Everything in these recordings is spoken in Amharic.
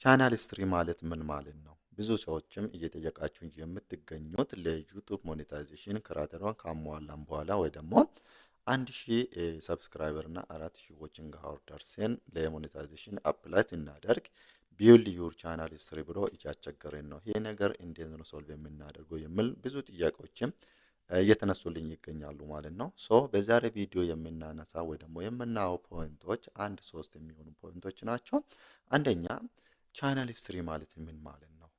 ቻናል ስትሪ ማለት ምን ማለት ነው? ብዙ ሰዎችም እየጠየቃችሁ የምትገኙት ለዩቱብ ሞኔታይዜሽን ክራተሯን ካሟላን በኋላ ወይ ደግሞ 1000 ሰብስክራይበር እና 4000 ዋቺንግ አወር ደርሰን ለሞኔታይዜሽን አፕላይ እናደርግ ቢውልድ ዩር ቻናል ስትሪ ብሎ እያስቸገረን ነው። ይሄ ነገር እንዴት ነው ሶልቭ የምናደርገው የሚል ብዙ ጥያቄዎችም እየተነሱልኝ ይገኛሉ ማለት ነው። ሶ በዛሬ ቪዲዮ የምናነሳ ወይ ደግሞ የምናየው ፖይንቶች አንድ ሶስት የሚሆኑ ፖይንቶች ናቸው። አንደኛ ቻናል ስትሪ ማለት ምን ማለት ነው?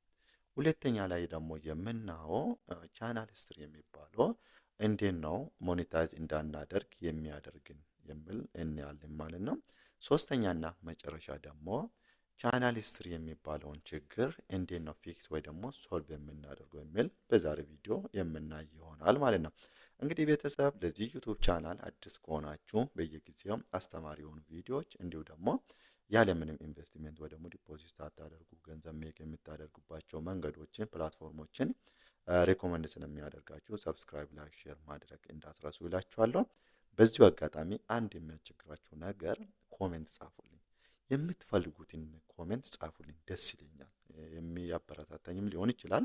ሁለተኛ ላይ ደግሞ የምናየው ቻናል ስትሪ የሚባለው እንዴት ነው ሞኔታይዝ እንዳናደርግ የሚያደርግን የሚል እናያለን ማለት ነው። ሶስተኛና መጨረሻ ደግሞ ቻናል ስትሪ የሚባለውን ችግር እንዴት ነው ፊክስ ወይ ደግሞ ሶልቭ የምናደርገው የሚል በዛሬ ቪዲዮ የምናይ ይሆናል ማለት ነው። እንግዲህ ቤተሰብ ለዚህ ዩቱብ ቻናል አዲስ ከሆናችሁ በየጊዜው አስተማሪ የሆኑ ቪዲዮዎች እንዲሁ ደግሞ ያለምንም ኢንቨስትመንት ወይ ደግሞ ዲፖዚት ሳታደርጉ ገንዘብ ሜክ የምታደርጉባቸው መንገዶችን ፕላትፎርሞችን ሬኮመንድ ስለሚያደርጋችሁ ሰብስክራይብ፣ ላይክ፣ ሼር ማድረግ እንዳትረሱ ይላችኋለሁ። በዚሁ አጋጣሚ አንድ የሚያስቸግራችሁ ነገር ኮሜንት ጻፉልኝ። የምትፈልጉትን ኮሜንት ጻፉልኝ፣ ደስ ይለኛል። የሚያበረታታኝም ሊሆን ይችላል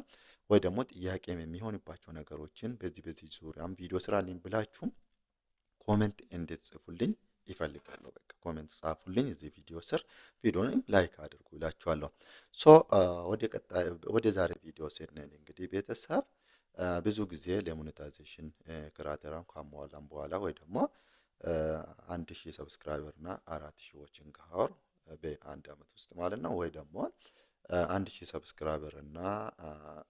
ወይ ደግሞ ጥያቄም የሚሆንባቸው ነገሮችን በዚህ ዙሪያም ቪዲዮ ስራልኝ ብላችሁ ኮሜንት እንድትጽፉልኝ ይፈልጋለሁ። በቃ ኮሜንት ጻፉልኝ እዚህ ቪዲዮ ስር፣ ቪዲዮንም ላይክ አድርጉ ይላችኋለሁ። ሶ ወደ ዛሬ ቪዲዮ ስንል እንግዲህ ቤተሰብ ብዙ ጊዜ ለሞኔታይዜሽን ክራይቴሪያን ካሟላን በኋላ ወይ ደግሞ 1000 ሰብስክራይበር እና 4000 ዋቺንግ አወር በአንድ አመት ውስጥ ማለት ነው ወይ ደግሞ 1000 ሰብስክራይበር እና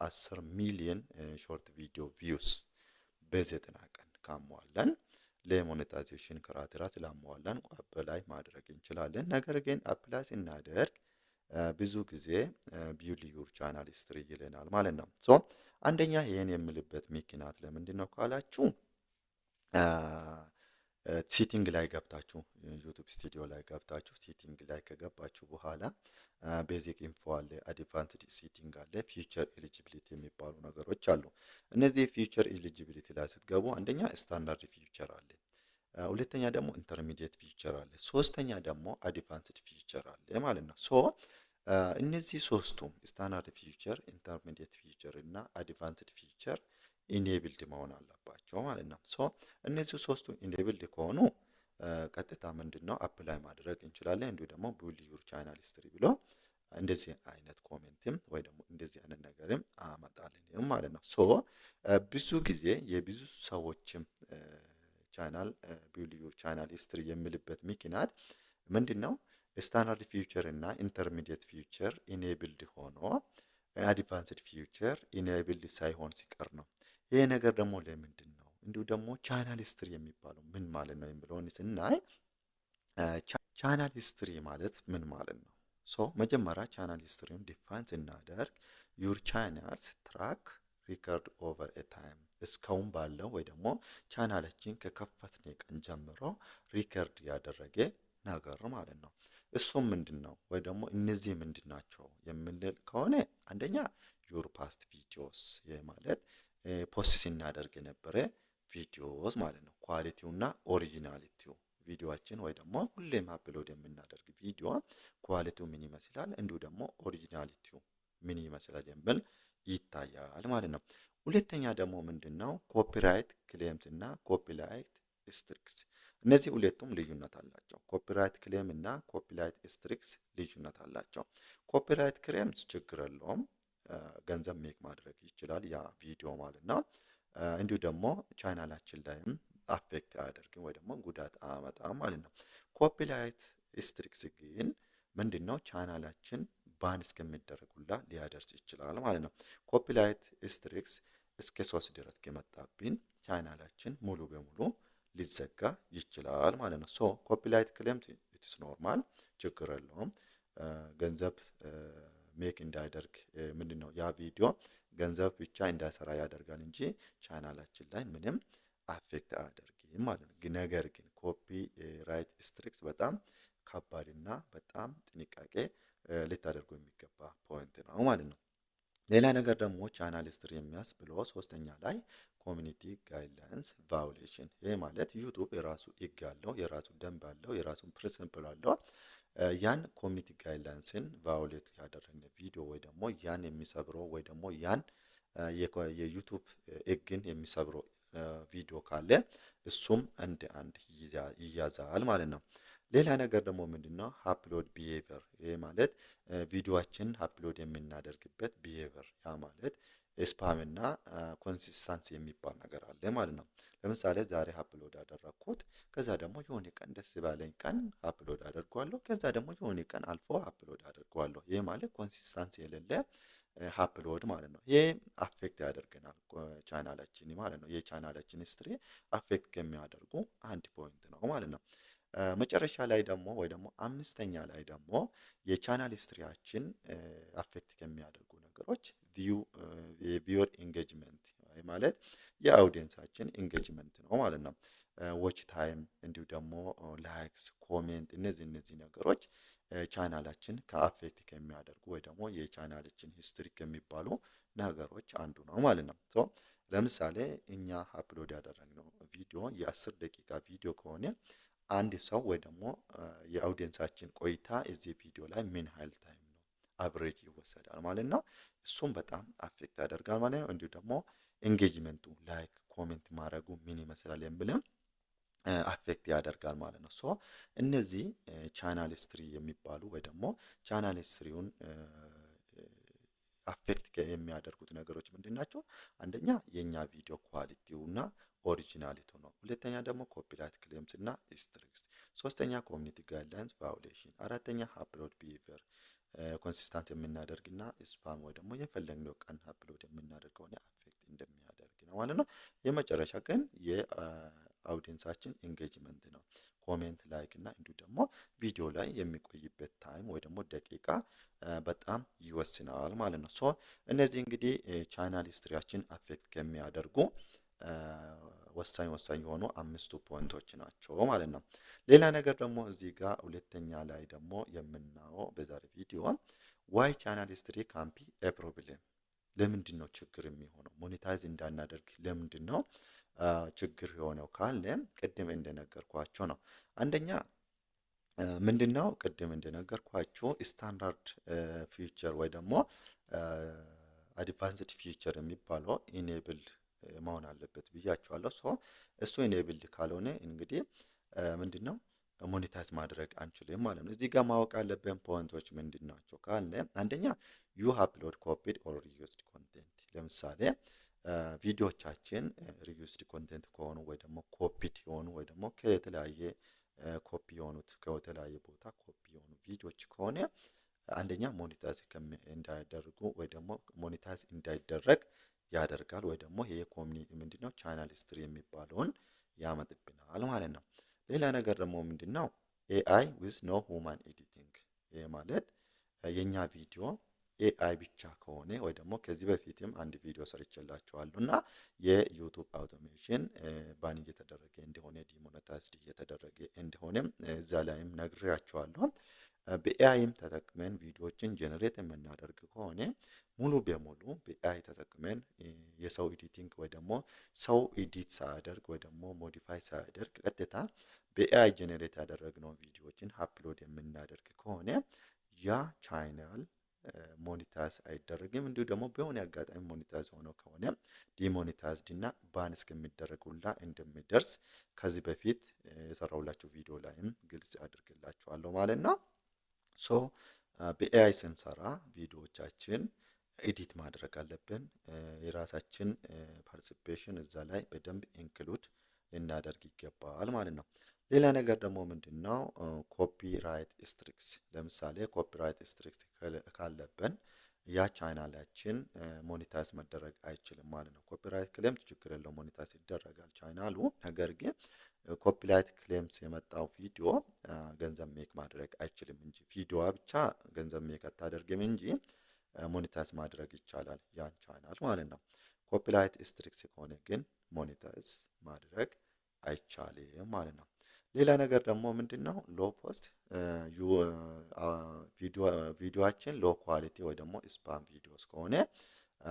10 ሚሊዮን ሾርት ቪዲዮ ቪውስ በ90 ቀን ካሟላን ለሞኔታይዜሽን ክራይቴሪያ ስላሟላን አፕላይ ማድረግ እንችላለን። ነገር ግን አፕላይ ስናደርግ ብዙ ጊዜ ቢውልድ ዩር ቻናል ስትሪ ይለናል ማለት ነው። ሶ አንደኛ ይሄን የምልበት ምክንያት ለምንድን ነው ካላችሁ ሴቲንግ ላይ ገብታችሁ ዩቱብ ስቱዲዮ ላይ ገብታችሁ ሴቲንግ ላይ ከገባችሁ በኋላ ቤዚክ ኢንፎ አለ፣ አድቫንስድ ሴቲንግ አለ፣ ፊውቸር ኤሊጂቢሊቲ የሚባሉ ነገሮች አሉ። እነዚህ ፊውቸር ኤሊጂቢሊቲ ላይ ስትገቡ አንደኛ ስታንዳርድ ፊውቸር አለ፣ ሁለተኛ ደግሞ ኢንተርሚዲየት ፊውቸር አለ፣ ሶስተኛ ደግሞ አድቫንስድ ፊውቸር አለ ማለት ነው። ሶ እነዚህ ሶስቱም ስታንዳርድ ፊውቸር፣ ኢንተርሚዲየት ፊውቸር እና አድቫንስድ ፊውቸር ኢኔብልድ መሆን አለባቸው ማለት ነው። ሶ እነዚህ ሶስቱ ኢኔብልድ ከሆኑ ቀጥታ ምንድነው አፕላይ ማድረግ እንችላለን። እንዲሁ ደግሞ ቢውልድ ዩር ቻናል ስትሪ ብሎ እንደዚህ አይነት ኮሜንትም ወይ ደግሞ እንደዚህ አይነት ነገርም አመጣልን ማለት ነው። ሶ ብዙ ጊዜ የብዙ ሰዎችም ቻናል ቢውልድ ዩር ቻናል ስትሪ የሚልበት ምክንያት ምንድነው? ስታንዳርድ ፊውቸር እና ኢንተርሚዲየት ፊውቸር ኢኔብልድ ሆኖ አድቫንስድ ፊውቸር ኢኔብልድ ሳይሆን ሲቀር ነው። ይሄ ነገር ደግሞ ለምንድን ነው? እንዲሁ ደግሞ ቻናል ስትሪ የሚባለው ምን ማለት ነው የሚለውን ስናይ ቻናል ስትሪ ማለት ምን ማለት ነው? ሶ መጀመሪያ ቻናል ስትሪውን ዲፋይን ስናደርግ ዩር ቻናልስ ትራክ ሪከርድ ኦቨር ኤ ታይም እስካሁን ባለው ወይ ደግሞ ቻናላችን ከከፈትን ቀን ጀምሮ ሪከርድ ያደረገ ነገር ማለት ነው። እሱም ምንድን ነው ወይ ደግሞ እነዚህ ምንድን ናቸው የምንል ከሆነ አንደኛ ዩር ፓስት ቪዲዮስ ማለት ፖስት ሲናደርግ የነበረ ቪዲዮስ ማለት ነው። ኳሊቲውና ኦሪጂናሊቲው ቪዲዮአችን ወይ ደግሞ ሁሌም አፕሎድ የምናደርግ ቪዲዮ ኳሊቲው ምን ይመስላል እንዲሁ ደግሞ ኦሪጂናሊቲው ምን ይመስላል የሚል ይታያል ማለት ነው። ሁለተኛ ደግሞ ምንድነው ኮፒራይት ክሌምስ እና ኮፒራይት ስትሪክስ። እነዚህ ሁለቱም ልዩነት አላቸው። ኮፒራይት ክሌም እና ኮፒራይት ስትሪክስ ልዩነት አላቸው። ኮፒራይት ክሌምስ ችግር የለውም፣ ገንዘብ ሜክ ማድረግ ይችላል ያ ቪዲዮ ማለት ነው። እንዲሁ ደግሞ ቻናላችን ላይም አፌክት አያደርግም ወይ ደግሞ ጉዳት አያመጣም ማለት ነው። ኮፒራይት ስትሪክስ ግን ምንድነው? ቻናላችን ባን እስከሚደረጉላ ሊያደርስ ይችላል ማለት ነው። ኮፒራይት ስትሪክስ እስከ 3 ድረስ ከመጣብን ቻናላችን ሙሉ በሙሉ ሊዘጋ ይችላል ማለት ነው። ሶ ኮፒራይት ክሌም ኢትስ ኖርማል፣ ችግር የለውም። ገንዘብ ሜክ እንዳያደርግ ምንድነው ያ ቪዲዮ ገንዘብ ብቻ እንዳይሰራ ያደርጋል እንጂ ቻናላችን ላይ ምንም አፌክት አያደርግም ማለት ነው። ነገር ግን ኮፒ ራይት ስትሪክስ በጣም ከባድና በጣም ጥንቃቄ ልታደርጉ የሚገባ ፖይንት ነው ማለት ነው። ሌላ ነገር ደግሞ ቻናል ስትሪ የሚያስብለው ሶስተኛ ላይ ኮሚኒቲ ጋይድላይንስ ቫዮሌሽን። ይሄ ማለት ዩቱብ የራሱ ህግ አለው፣ የራሱ ደንብ አለው፣ የራሱን ፕሪንሲፕል አለው። ያን ኮሚኒቲ ጋይድላይንስን ቫዮሌት ያደረገ ቪዲዮ ወይ ደግሞ ያን የሚሰብረው ወይ ደግሞ ያን የዩቱብ ሕግን የሚሰብረው ቪዲዮ ካለ እሱም እንደ አንድ ይያዛል ማለት ነው። ሌላ ነገር ደግሞ ምንድነው አፕሎድ ቢሄቪየር። ይሄ ማለት ቪዲዮአችን አፕሎድ የምናደርግበት ቢሄቪየር፣ ያ ማለት ስፓም እና ኮንሲስታንሲ የሚባል ነገር አለ ማለት ነው። ለምሳሌ ዛሬ አፕሎድ አደረኩት፣ ከዛ ደግሞ የሆነ ቀን ደስ ባለኝ ቀን አፕሎድ አደርገዋለሁ፣ ከዛ ደግሞ የሆነ ቀን አልፎ አፕሎድ አደርገዋለሁ። ይሄ ማለት ኮንሲስታንሲ የሌለ አፕሎድ ማለት ነው። ይሄ አፌክት ያደርገናል ቻናላችን ማለት ነው። የቻናላችን ሂስትሪ አፌክት ከሚያደርጉ አንድ ፖይንት ነው ማለት ነው። መጨረሻ ላይ ደግሞ ወይ ደግሞ አምስተኛ ላይ ደግሞ የቻናል ሂስትሪያችን አፌክት ከሚያደርጉ ነገሮች የቪወር ኢንጌጅመንት ማለት የአውዲየንሳችን ኢንጌጅመንት ነው ማለት ነው። ዎች ታይም እንዲሁ ደግሞ ላይክስ፣ ኮሜንት እነዚህ ነገሮች ቻናላችን ከአፌክት ከሚያደርጉ ወይ ደግሞ የቻናላችን ሂስትሪ ከሚባሉ ነገሮች አንዱ ነው ማለት ነው። ሶ ለምሳሌ እኛ አፕሎድ ያደረግነው ቪዲዮ የ10 ደቂቃ ቪዲዮ ከሆነ አንድ ሰው ወይ ደግሞ የአውዲየንሳችን ቆይታ እዚህ ቪዲዮ ላይ ምን ያህል ታይም ነው አቨሬጅ ይወሰዳል ማለት ነው። እሱም በጣም አፌክት ያደርጋል ማለት ነው። እንዲሁ ደግሞ ኤንጌጅመንቱ ላይክ ኮሜንት ማድረጉ ምን ይመስላል የሚልም አፌክት ያደርጋል ማለት ነው። ሶ እነዚህ ቻናል ሂስትሪ የሚባሉ ወይ ደግሞ ቻናል ሂስትሪውን አፌክት የሚያደርጉት ነገሮች ምንድን ናቸው? አንደኛ የኛ ቪዲዮ ኳሊቲው እና ኦሪጂናሊቱ ነው። ሁለተኛ ደግሞ ኮፒራይት ክሌምስ እና ስትሪክስ፣ ሶስተኛ ኮሚኒቲ ጋይድላይንስ ቫዮሌሽን፣ አራተኛ አፕሎድ ቢሄቪየር ኮንሲስታንት የምናደርግና ስፓም ወይ ደግሞ የፈለግነው ቀን አፕሎድ የምናደርግ ከሆነ አፌክት እንደሚያደርግ ነው ማለት ነው። የመጨረሻ ግን የአውዲየንሳችን ኢንጌጅመንት ነው። ኮሜንት፣ ላይክ እና እንዲሁ ደግሞ ቪዲዮ ላይ የሚቆይበት ታይም ወይ ደግሞ ደቂቃ በጣም ይወስናል ማለት ነው። ሶ እነዚህ እንግዲህ ቻናል ሂስትሪያችን አፌክት ከሚያደርጉ ወሳኝ የሆኑ 5 ፖይንቶች ናቸው ማለት ነው። ሌላ ነገር ደግሞ እዚህ ጋር ሁለተኛ ላይ ደግሞ የምናየው በዛሬ ቪዲዮ ዋይ ቻናል ሂስትሪ ካን ቢ ኤ ፕሮብሌም፣ ለምንድን ነው ችግር የሚሆነው ሞኔታይዝ እንዳናደርግ ለምንድን ነው ችግር የሆነው ካለ ቅድም እንደነገርኳቸው ነው። አንደኛ ምንድነው ቅድም እንደነገርኳቸው ስታንዳርድ ፊቸር ወይ ደግሞ አድቫንስድ ፊቸር የሚባለው ኢኔብልድ መሆን አለበት ብያቸዋለሁ። ሶ እሱ ኢኔብልድ ካልሆነ እንግዲህ ምንድነው ሞኔታይዝ ማድረግ አንችልም ማለት ነው። እዚህ ጋር ማወቅ ያለብን ፖይንቶች ምንድን ናቸው ካለ አንደኛ ዩ አፕሎድ ኮፒድ ኦር ሪዩዝድ ኮንቴንት። ለምሳሌ ቪዲዮቻችን ሪዩዝድ ኮንቴንት ከሆኑ ወይ ደግሞ ኮፒድ የሆኑ ወይ ደግሞ ከተለያየ ኮፒ የሆኑት ከተለያየ ቦታ ኮፒ የሆኑ ቪዲዮዎች ከሆነ አንደኛ ሞኔታይዝ እንዳይደረጉ ወይ ደግሞ ሞኔታይዝ እንዳይደረግ ያደርጋል ወይ ደግሞ ይሄ ኮሚኒቲ ምንድነው ቻናል ሂስትሪ የሚባለውን ያመጥብናል ማለት ነው። ሌላ ነገር ደግሞ ምንድነው ኤአይ ዊዝ ኖ ሁማን ኤዲቲንግ። ይሄ ማለት የኛ ቪዲዮ ኤአይ ብቻ ከሆነ ወይ ደግሞ ከዚህ በፊትም አንድ ቪዲዮ ሰርቼላችኋለሁ እና የዩቱብ አውቶሜሽን ባን እየተደረገ እንደሆነ ዲሞኔታይዝድ እየተደረገ እንደሆነ እዛ ላይም ነግሬያችኋለሁ። በኤአይም ተጠቅመን ቪዲዮዎችን ጀነሬት የምናደርግ ከሆነ ሙሉ በሙሉ በኤአይ ተጠቅመን የሰው ኤዲቲንግ ወይ ደግሞ ሰው ኤዲት ሳያደርግ ወይ ደግሞ ሞዲፋይ ሳያደርግ ቀጥታ በኤአይ ጀነሬት ያደረግነው ቪዲዮዎችን አፕሎድ የምናደርግ ከሆነ ያ ቻናል ሞኔታይዝ አይደረግም። እንዲሁ ደግሞ በሆነ አጋጣሚ ሞኔታይዝ ሆኖ ከሆነ ዲሞኔታይዝድ እና ባን እስከሚደረጉላ እንደሚደርስ ከዚህ በፊት የሰራሁላችሁ ቪዲዮ ላይም ግልጽ አድርግላችኋለሁ ማለት ነው። ሶ በኤአይ ስንሰራ ቪዲዮዎቻችን ኤዲት ማድረግ አለብን። የራሳችን ፓርቲሲፔሽን እዛ ላይ በደንብ ኢንክሉድ ልናደርግ ይገባል ማለት ነው። ሌላ ነገር ደግሞ ምንድነው ኮፒራይት ስትሪክስ። ለምሳሌ ኮፒራይት ስትሪክስ ካለብን ያ ቻናላችን ሞኔታይዝ መደረግ አይችልም ማለት ነው። ኮፒራይት ክሌም ችግር የለው ሞኔታይዝ ይደረጋል ቻናሉ። ነገር ግን ኮፒራይት ክሌምስ የመጣው ቪዲዮ ገንዘብ ሜክ ማድረግ አይችልም እንጂ ቪዲዮዋ ብቻ ገንዘብ ሜክ አታደርግም እንጂ ሞኔታይዝ ማድረግ ይቻላል ያን ቻናል ማለት ነው። ኮፒራይት ስትሪክስ ከሆነ ግን ሞኔታይዝ ማድረግ አይቻልም ማለት ነው። ሌላ ነገር ደግሞ ምንድነው ሎ ፖስት ቪዲዮአችን ሎ ኳሊቲ ወይ ደግሞ ስፓም ቪዲዮስ ከሆነ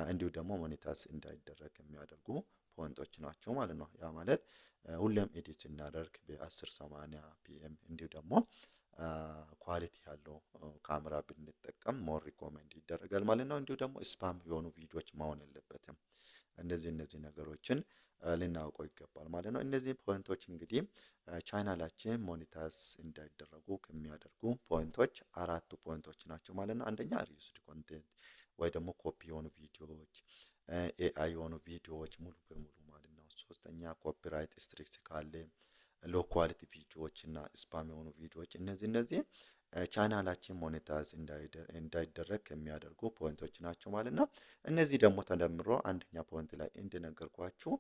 እንዲሁ ደግሞ ሞኔታይዝ እንዳይደረግ የሚያደርጉ ፖይንቶች ናቸው ማለት ነው። ያ ማለት ሁሌም ኤዲት ስናደርግ በ1080 ፒኤም እንዲሁ ደግሞ ኳሊቲ ያለው ካሜራ ብንጠቀም ሞር ሪኮሜንድ ይደረጋል ማለት ነው። እንዲሁ ደግሞ ስፓም የሆኑ ቪዲዮዎች መሆን የለበትም። እነዚህ ነገሮችን ልናውቀው ይገባል ማለት ነው። እነዚህ ፖይንቶች እንግዲህ ቻናላችን ሞኔታይዝ እንዳይደረጉ ከሚያደርጉ ፖይንቶች አራቱ ፖይንቶች ናቸው ማለት ነው። አንደኛ ሪዩስድ ኮንቴንት ወይ ደግሞ ኮፒ የሆኑ ቪዲዮዎች፣ ኤአይ የሆኑ ቪዲዮዎች ሙሉ በሙሉ ማለት ነው። ሶስተኛ ኮፒራይት ስትሪክስ ካለ፣ ሎ ኳሊቲ ቪዲዮዎች እና ስፓም የሆኑ ቪዲዮዎች እነዚህ ቻናላችን ሞኔታይዝ እንዳይደረግ ከሚያደርጉ ፖይንቶች ናቸው ማለት ነው። እነዚህ ደግሞ ተደምሮ አንደኛ ፖይንት ላይ እንደነገርኳችሁ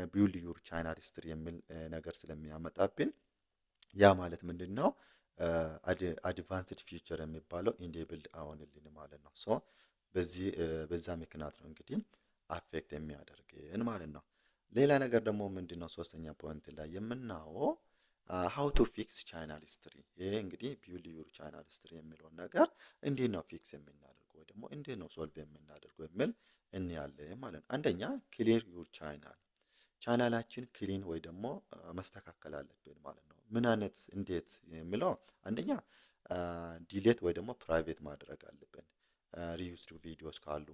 ቢውልድ ዩር ቻናል ሂስትሪ የሚል ነገር ስለሚያመጣብን ያ ማለት ምንድን ነው? አድቫንስድ ፊቸር የሚባለው ኢኔብልድ አይሆንልን ማለት ነው። ሶ በዛ ምክንያት ነው እንግዲህ አፌክት የሚያደርግን ማለት ነው። ሌላ ነገር ደግሞ ምንድን ነው? ሶስተኛ ፖይንት ላይ የምናየው ሃው ቱ ፊክስ ቻናል ሂስትሪ። ይሄ እንግዲህ ቢውልድ ዩር ቻናል ሂስትሪ የሚለውን ነገር እንዴት ነው ፊክስ የምናደርገው ወይ ደግሞ እንዴት ነው ሶልቭ የምናደርገው የሚል እንያለን ማለት ነው። አንደኛ ክሊር ዩር ቻናላችን ክሊን ወይ ደግሞ መስተካከል አለብን ማለት ነው። ምን አይነት እንዴት የሚለው አንደኛ ዲሌት ወይ ደግሞ ፕራይቬት ማድረግ አለብን። ሪዩስድ ቪዲዮስ ካሉ፣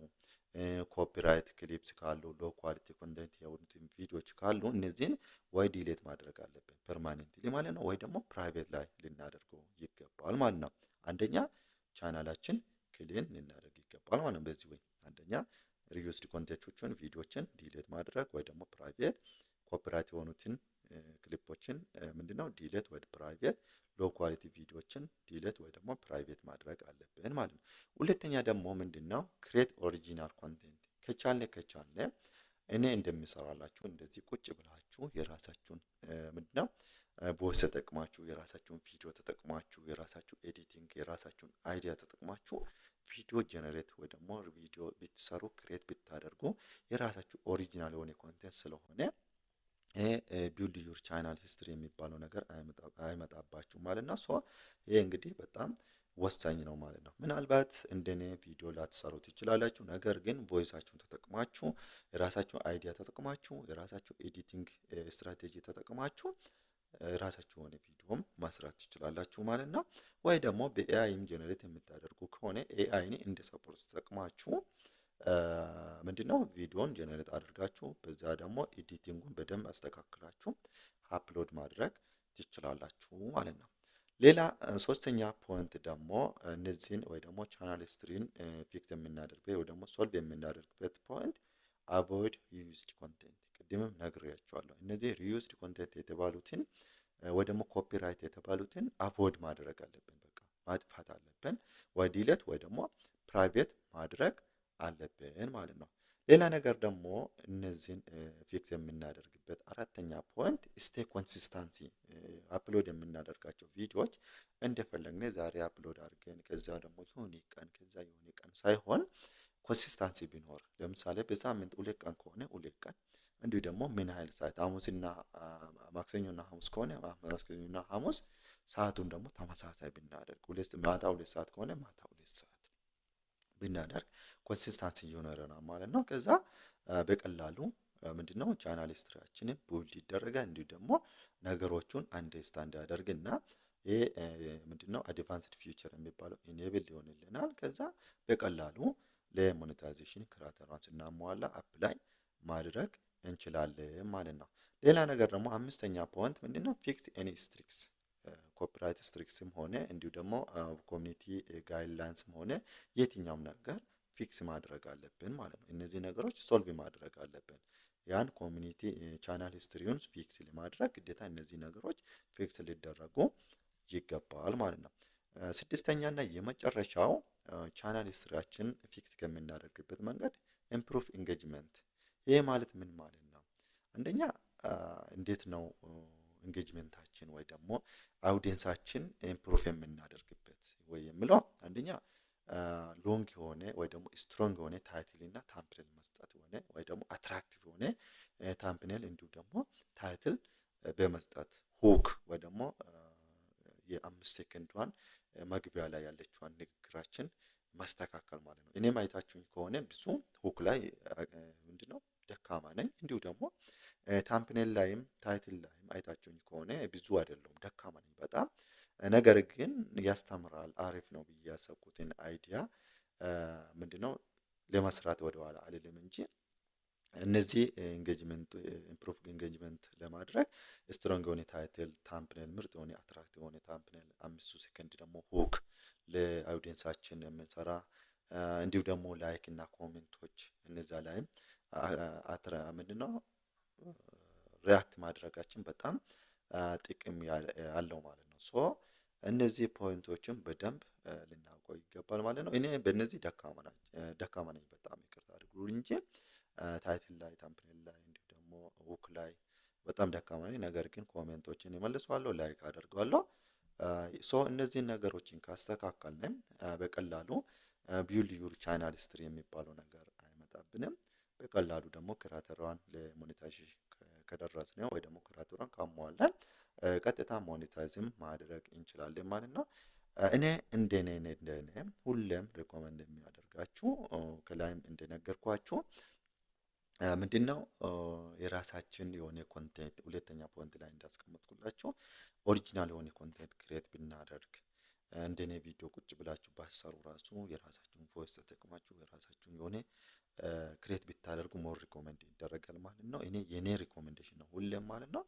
ኮፒራይት ክሊፕስ ካሉ፣ ሎ ኳሊቲ ኮንቴንት የሆኑትን ቪዲዮዎች ካሉ እነዚህን ወይ ዲሌት ማድረግ አለብን ፐርማኔንትሊ ማለት ነው፣ ወይ ደግሞ ፕራይቬት ላይ ልናደርገው ይገባል ማለት ነው። አንደኛ ቻናላችን ክሊን ልናደርግ ይገባል ማለት ነው። በዚህ ወይ አንደኛ ሪዩስድ ኮንቴንቶችን ቪዲዮችን ዲሌት ማድረግ ወይ ደግሞ ፕራይቬት፣ ኮፒራይት የሆኑትን ክሊፖችን ምንድነው ዲሌት ወይ ፕራይቬት፣ ሎ ኳሊቲ ቪዲዮችን ዲሌት ወይ ደግሞ ፕራይቬት ማድረግ አለብን ማለት ነው። ሁለተኛ ደግሞ ምንድነው ክሬት ኦሪጂናል ኮንቴንት ከቻለ እኔ እንደምሰራላችሁ እንደዚህ ቁጭ ብላችሁ የራሳችሁን ምንድነው ቮይስ ተጠቅማችሁ የራሳችሁን ቪዲዮ ተጠቅማችሁ የራሳችሁ ኤዲቲንግ የራሳችሁን አይዲያ ተጠቅማችሁ ቪዲዮ ጀነሬት ወይ ደግሞ ቪዲዮ ብትሰሩ ክሬት ብታደርጉ የራሳችሁ ኦሪጂናል የሆነ ኮንቴንት ስለሆነ ቢውልድ ዩር ቻናል ሂስትሪ የሚባለው ነገር አይመጣባችሁ ማለት ነው። ሶ ይሄ እንግዲህ በጣም ወሳኝ ነው ማለት ነው። ምናልባት እንደኔ ቪዲዮ ላትሰሩ ትችላላችሁ። ነገር ግን ቮይሳችሁን ተጠቅማችሁ የራሳችሁ አይዲያ ተጠቅማችሁ የራሳችሁ ኤዲቲንግ ስትራቴጂ ተጠቅማችሁ ራሳችሁ የሆነ ቪዲዮም መስራት ትችላላችሁ ማለት ነው። ወይ ደግሞ በኤአይም ጀነሬት የምታደርጉ ከሆነ ኤአይን እንደ ሰፖርት ተጠቅማችሁ ምንድነው ቪዲዮን ጀነሬት አድርጋችሁ በዛ ደግሞ ኤዲቲንጉን በደንብ አስተካክላችሁ አፕሎድ ማድረግ ትችላላችሁ ማለት ነው። ሌላ ሶስተኛ ፖይንት ደግሞ እነዚህን ወይ ደግሞ ቻናል ሂስትሪን ፊክስ የምናደርግበት ወይ ደግሞ ሶልቭ የምናደርግበት ፖይንት አቮይድ ሪዩዝድ ኮንቴንት። ቅድምም ነግሬያቸዋለሁ። እነዚህ ሪዩዝድ ኮንቴንት የተባሉትን ወይ ደግሞ ኮፒራይት የተባሉትን አቮይድ ማድረግ አለብን። በቃ ማጥፋት አለብን። ወይ ዲሌት ወይ ደግሞ ፕራይቬት ማድረግ አለብን ማለት ነው። ሌላ ነገር ደግሞ እነዚህን ፊክስ የምናደርግበት አራተኛ ፖይንት ስቴ ኮንሲስታንሲ። አፕሎድ የምናደርጋቸው ቪዲዮዎች እንደፈለግን ዛሬ አፕሎድ አድርገን ከዛ ደግሞ የሆነ ቀን ሳይሆን ኮንሲስታንሲ ቢኖር ለምሳሌ በሳምንት 2 ቀን ከሆነ 2 ቀን እንዲሁ ደግሞ ምን ያህል ሰዓት ሐሙስና ማክሰኞና ሐሙስ ከሆነ ማክሰኞና ሐሙስ ሰዓቱን ደግሞ ተመሳሳይ ብናደርግ ማታ 2 ሰዓት ከሆነ ማታ 2 ሰዓት ብናደርግ ኮንሲስታንሲ ይኖረናል ማለት ነው። ከዛ በቀላሉ ምንድነው ቻናል ሂስትሪያችንን ቢውልድ ይደረጋል። እንዲሁ ደግሞ ነገሮቹን አንደርስታንድ ያደርግና ይሄ ምንድነው አድቫንስድ ፊቸር የሚባለው ኢኔብል ይሆንልናል። ከዛ በቀላሉ ለሞኔታይዜሽን ክራይቴሪያውን ስናሟላ አፕላይ ማድረግ እንችላለን ማለት ነው። ሌላ ነገር ደግሞ አምስተኛ ፖይንት ምንድነው ፊክስ ኤኒ ስትሪክስ ኮፒራይት ስትሪክስም ሆነ እንዲሁ ደግሞ ኮሚኒቲ ጋይድላይንስም ሆነ የትኛውም ነገር ፊክስ ማድረግ አለብን ማለት ነው። እነዚህ ነገሮች ሶልቭ ማድረግ አለብን። ያን ኮሚኒቲ ቻናል ሂስትሪውን ፊክስ ለማድረግ ግዴታ እነዚህ ነገሮች ፊክስ ሊደረጉ ይገባል ማለት ነው። ስድስተኛ እና የመጨረሻው ቻናል ሂስትሪያችን ፊክስ ከምናደርግበት መንገድ ኢምፕሩቭ ኢንጌጅመንት። ይሄ ማለት ምን ማለት ነው? አንደኛ እንዴት ነው ኢንጌጅመንታችን ወይ ደግሞ አውዲየንሳችን ኢምፕሩቭ የምናደርግበት ወይ የሚለው አንደኛ ሎንግ የሆነ ወይ ደግሞ ስትሮንግ የሆነ ታይትል እና ታምፕኔል መስጠት ሆነ ወይ ደግሞ አትራክቲቭ የሆነ ታምፕኔል እንዲሁ ደግሞ ታይትል በመስጠት ሁክ ወይ ደግሞ የ5 ሴኮንዷን መግቢያ ላይ ያለችዋን ንግግራችን ማስተካከል ማለት ነው። እኔም አይታችሁኝ ከሆነ ብዙ ሁክ ላይ ምንድነው ደካማ ነኝ። እንዲሁ ደግሞ ታምፕኔል ላይም ታይትል ላይም አይታችሁኝ ከሆነ ብዙ አይደለም ደካማ ነኝ በጣም። ነገር ግን ያስተምራል አሪፍ ነው ብዬ ያሰብኩትን አይዲያ ምንድነው ለመስራት ወደኋላ አልልም እንጂ እነዚህ ኤንጌጅመንት ኢምፕሩቭ ኤንጌጅመንት ለማድረግ ስትሮንግ የሆነ ታይትል ታምፕኔል ምርጥ የሆነ አትራክቲቭ የሆነ ታምፕኔል 5 ሰከንድ ደግሞ ሁክ ለአውዲየንሳችን የምንሰራ እንዲሁ ደግሞ ላይክ እና ኮሜንቶች እነዛ ላይም ምንድነው ሪያክት ማድረጋችን በጣም ጥቅም ያለው ማለት ነው። ሶ እነዚህ ፖይንቶችን በደንብ ልናውቀው ይገባል ማለት ነው። እኔ በእነዚህ ደካማ ነኝ በጣም ይቅርታ አድርጉልኝ እንጂ ታይትል ላይ ታምፕኔል ላይ እንዲሁ ደግሞ ሁክ ላይ በጣም ደካማ ነኝ። ነገር ግን ኮሜንቶችን እመልሳለሁ፣ ላይክ አደርጋለሁ። ሶ እነዚህን ነገሮችን ካስተካከልን በቀላሉ ቢውልድ ዩር ቻናል ሂስትሪ የሚባለው ነገር አይመጣብንም። በቀላሉ ደግሞ ክራተሯን ለሞኔታይዜሽን ከደረስን ወይ ደግሞ ክራተሯን ካሟላን ቀጥታ ሞኔታይዝም ማድረግ እንችላለን ማለት ነው። እኔ እንደኔ ሁሌም ሪኮመንድ የሚያደርጋችሁ ከላይም እንደነገርኳችሁ ምንድነው የራሳችን የሆነ ኮንቴንት ሁለተኛ ፖይንት ላይ እንዳስቀመጥኩላችሁ ኦሪጂናል የሆነ ኮንቴንት ክሬት ብናደርግ እንደኔ ቪዲዮ ቁጭ ብላችሁ ባሰሩ ራሱ የራሳችሁን ቮይስ ተጠቅማችሁ የራሳችሁን የሆነ ክሬት ብታደርጉ ሞር ሪኮመንድ ይደረጋል ማለት ነው። የኔ ሪኮመንዴሽን ነው ሁሌም ማለት ነው።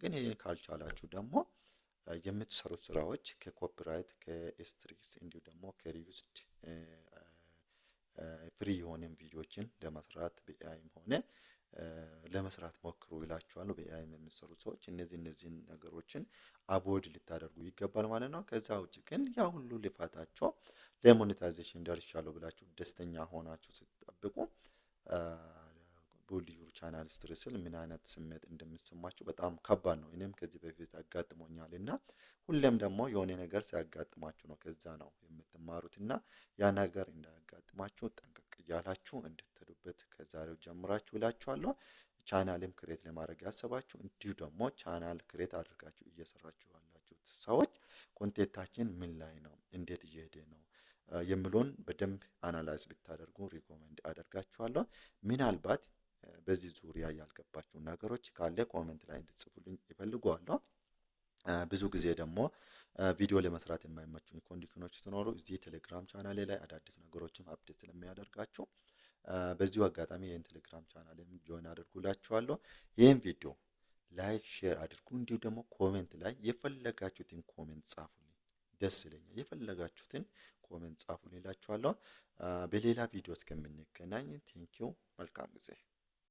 ግን ይሄን ካልቻላችሁ ደግሞ የምትሰሩት ስራዎች ከኮፒራይት ከኤስትሪክስ እንዲሁ ደግሞ ከሪዩዝድ ፍሪ የሆነ ቪዲዮዎችን ለመስራት በኤአይም ሆነ ለመስራት ሞክሩ ይላችኋለሁ። በኤአይም የሚሰሩ ሰዎች እነዚህን ነገሮችን አቮይድ ልታደርጉ ይገባል ማለት ነው። ከዛ ውጭ ግን ያ ሁሉ ልፋታቸው ለሞኔታይዜሽን ደርሻለሁ ብላችሁ ደስተኛ ሆናችሁ ስትጠብቁ ቢውልድ ዩር ቻናል ሂስትሪ ስል ምን አይነት ስሜት እንደሚሰማችሁ በጣም ከባድ ነው። እኔም ከዚህ በፊት አጋጥሞኛል እና ሁሌም ደግሞ የሆነ ነገር ሲያጋጥማችሁ ነው ከዛ ነው የምትማሩት እና ያ ነገር እንዳያጋጥማችሁ ጠንቀቅ እያላችሁ እንድትሄዱበት ከዛሬው ጀምራችሁ እላችኋለሁ። ቻናልም ክሬት ለማድረግ ያሰባችሁ እንዲሁ ደግሞ ቻናል ክሬት አድርጋችሁ እየሰራችሁ ያላችሁት ሰዎች ኮንቴንታችን ምን ላይ ነው፣ እንዴት እየሄደ ነው የሚለውን በደንብ አናላይዝ ብታደርጉ ሪኮመንድ አደርጋችኋለሁ። ምናልባት በዚህ ዙሪያ ያልገባችሁ ነገሮች ካለ ኮሜንት ላይ እንድትጽፉልኝ ይፈልጋለሁ። ብዙ ጊዜ ደግሞ ቪዲዮ ለመስራት የማይመቹኝ ኮንዲሽኖች ሲኖሩ እዚህ ቴሌግራም ቻናሌ ላይ አዳዲስ ነገሮችን አፕዴት ስለሚያደርጋችሁ በዚሁ አጋጣሚ ይህን ቴሌግራም ቻናሌን ጆይን አድርጉላችኋለሁ። ይህን ቪዲዮ ላይክ ሼር አድርጉ። እንዲሁ ደግሞ ኮሜንት ላይ የፈለጋችሁትን ኮሜንት ጻፉልኝ፣ ደስ ይለኛል። የፈለጋችሁትን ኮሜንት ጻፉልኝ እላችኋለሁ። በሌላ ቪዲዮ እስከምንገናኝ ቴንኪው፣ መልካም ጊዜ